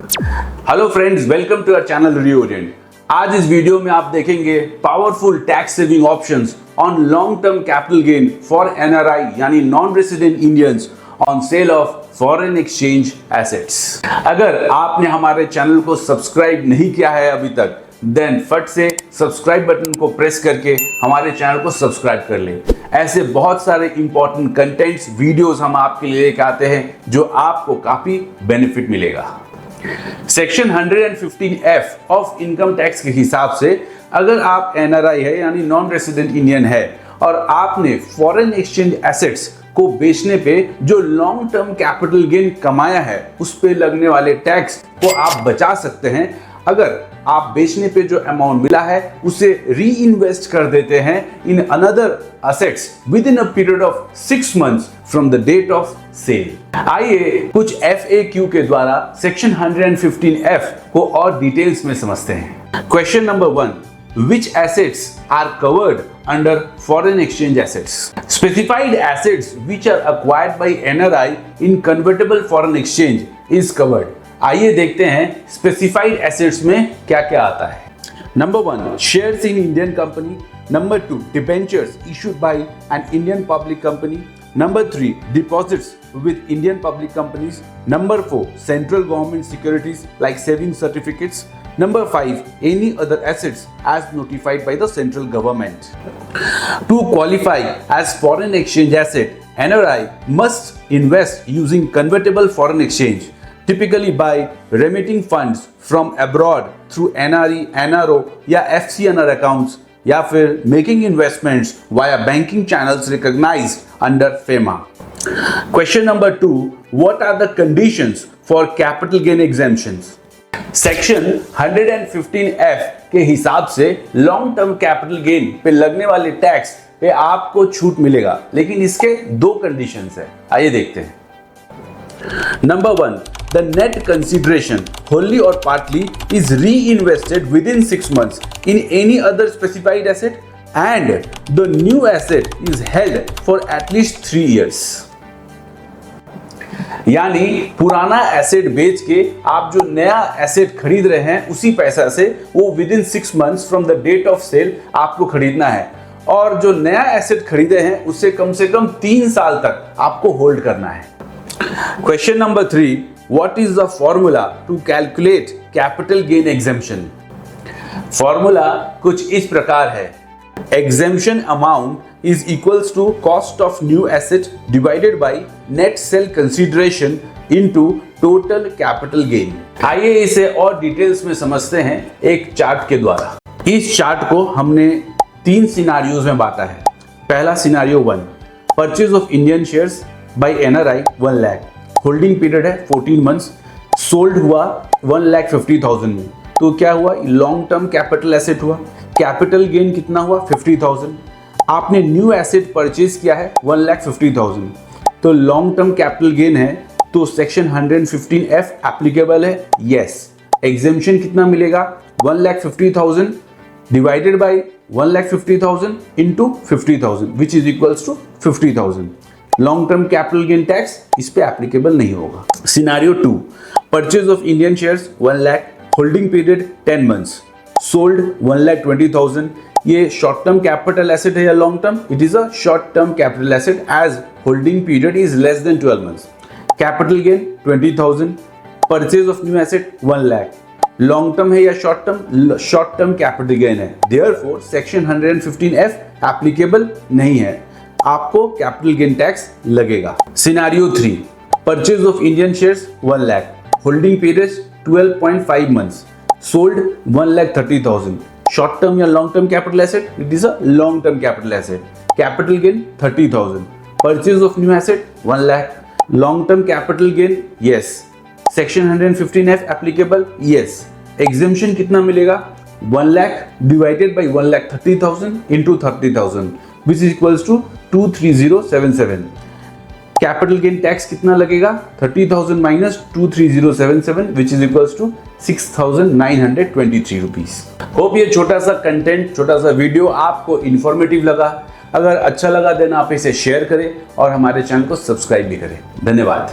Hello friends, welcome to our channel Reorient. आज इस video में आप देखेंगे powerful tax saving options on long term capital gain for NRI यानी non resident Indians on sale of foreign exchange assets. अगर आपने हमारे channel को सब्सक्राइब नहीं किया है अभी तक, देन फट से सब्सक्राइब बटन को प्रेस करके हमारे चैनल को सब्सक्राइब कर ले। ऐसे बहुत सारे इंपॉर्टेंट कंटेंट्स वीडियोस हम आपके लिए लेकर आते हैं जो आपको काफी बेनिफिट मिलेगा। Section 115F of income tax के हिसाब से अगर आप एनआरआई है यानी नॉन रेसिडेंट इंडियन है और आपने फॉरेन एक्सचेंज एसेट्स को बेचने पे जो लॉन्ग टर्म कैपिटल गेन कमाया है उस पे लगने वाले टैक्स को आप बचा सकते हैं अगर आप बेचने पे जो अमाउंट मिला है उसे री इन्वेस्ट कर देते हैं in another assets within a period of 6 months from the date of sale. आइए कुछ FAQ के द्वारा सेक्शन 115F को और डिटेल्स में समझते हैं। Question number 1, which assets are covered under foreign exchange assets? Specified assets which are acquired by NRI in convertible foreign exchange is covered. आइए देखते हैं स्पेसिफाइड एसेट्स में क्या क्या आता है। Number 1, shares in Indian company. Number 2, debentures issued by an Indian public company. Number 3, deposits with Indian public companies. Number 4, central government securities like saving certificates. Number 5, any other assets as notified by the central government. To qualify as foreign exchange asset, NRI must invest using convertible foreign exchange, typically by remitting funds from abroad through NRE, NRO या FCNR accounts या फिर making investments via banking channels recognized under FEMA. Question number 2, what are the conditions for capital gain exemptions? Section 115F के हिसाब से long term capital gain पे लगने वाले tax पे आपको छूट मिलेगा, लेकिन इसके 2 कंडीशंस है। आइए देखते हैं। Number 1, the net consideration wholly or partly is reinvested within 6 months in any other specified asset and the new asset is held for at least 3 years. यानी पुराना एसेट बेच के आप जो नया एसेट खरीद रहे हैं उसी पैसा से वो within 6 months from the date of sale आपको खरीदना है और जो नया एसेट खरीदे हैं उससे कम से कम 3 साल तक आपको होल्ड करना है। Question number 3, what is the formula to calculate capital gain exemption? Formula कुछ इस प्रकार है। Exemption amount is equals to cost of new asset divided by net sale consideration into total capital gain. आइए इसे और details में समझते हैं एक चार्ट के द्वारा। इस चार्ट को हमने 3 सिनारियोज में बांटा है। पहला scenario 1, purchase of Indian shares by NRI 1 lakh, holding period है 14 months, सोल्ड हुआ 1,50,000 में, तो क्या हुआ? लॉन्ग टर्म कैपिटल एसेट हुआ। कैपिटल गेन कितना हुआ? 50,000। आपने न्यू एसेट परचेज किया है 1,50,000, तो लॉन्ग टर्म कैपिटल गेन है, तो सेक्शन 115F एप्लीकेबल है। यस। एग्जेम्पशन कितना मिलेगा? 1,50,000 divided by 1,50,000 into 50,000 which is equals to 50,000। Long term capital gain tax इस पे एप्लीकेबल नहीं होगा। Scenario 2, purchase of Indian shares 1 lakh, holding period 10 months, sold 1,20,000। ये शॉर्ट टर्म कैपिटल एसेट है या long term? It is a short term capital asset as holding period is less than 12 months। Capital gain 20,000, purchase of new asset 1 lakh, long term है या short term? Short term capital gain है, therefore section 115F applicable नहीं है, आपको capital gain tax लगेगा। Scenario 3, purchase of Indian shares 1 lakh, holding period 12.5 months, sold 1,30,000, short term या long term capital asset? It is a long term capital asset. Capital gain 30,000, purchase of new asset 1 lakh, long term capital gain? Yes. Section 115F applicable? Yes. Exemption कितना मिलेगा? 1 lakh divided by 1,30,000 into 30,000 which is equals to 23077. Capital gain tax कितना लगेगा? 30,000 minus 23077 which is equals to 6,923 rupees. Hope ये छोटा सा content, छोटा सा video आपको इंफॉर्मेटिव लगा। अगर अच्छा लगा देन आप इसे शेयर करें और हमारे चैनल को सब्सक्राइब भी करें। धन्यवाद।